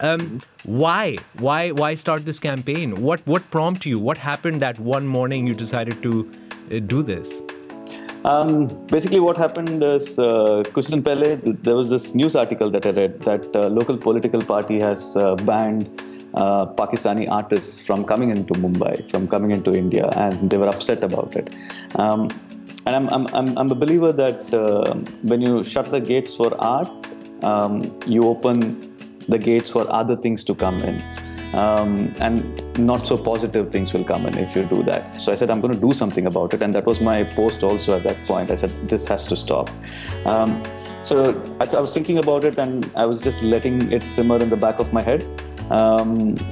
Why start this campaign? What prompted you? What happened that one morning you decided to do this? Basically, what happened is, kuch din pehle, there was this news article that I read that local political party has banned Pakistani artists from coming into Mumbai, from coming into India, and they were upset about it. And I'm a believer that when you shut the gates for art, you open the gates for other things to come in. And not so positive things will come in if you do that. So I said, I'm going to do something about it. And that was my post also at that point. I said, this has to stop. So I was thinking about it, and I was just letting it simmer in the back of my head.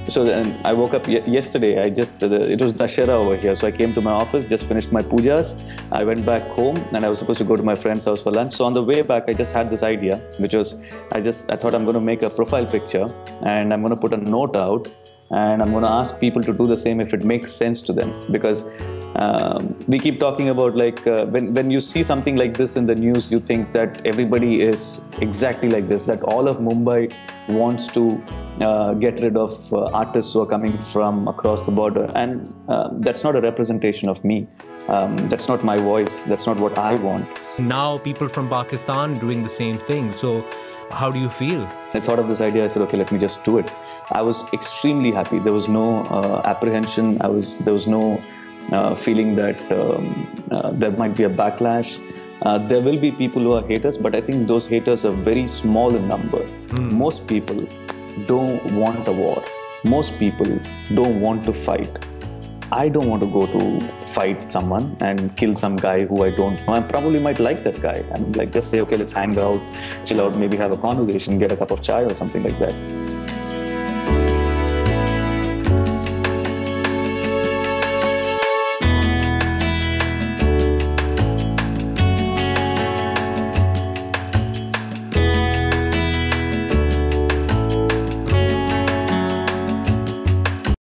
So then I woke up yesterday. It was Dashera over here. So I came to my office, just finished my pujas. I went back home, and I was supposed to go to my friend's house for lunch. So on the way back, I just had this idea, which was, I thought I'm going to make a profile picture, and I'm going to put a note out, and I'm going to ask people to do the same if it makes sense to them. Because we keep talking about, like, when you see something like this in the news, you think that everybody is exactly like this, that all of Mumbai wants to get rid of artists who are coming from across the border. And that's not a representation of me. That's not my voice. That's not what I want. Now people from Pakistan doing the same thing. So how do you feel? I thought of this idea. I said, okay, let me just do it. I was extremely happy. There was no apprehension. There was no feeling that there might be a backlash. There will be people who are haters, but I think those haters are very small in number. Most people don't want a war. Most people don't want to fight. I don't want to go to fight someone and kill some guy who I don't know. I probably might like that guy and, like, just say, okay, let's hang out, chill out, maybe have a conversation, get a cup of chai or something like that.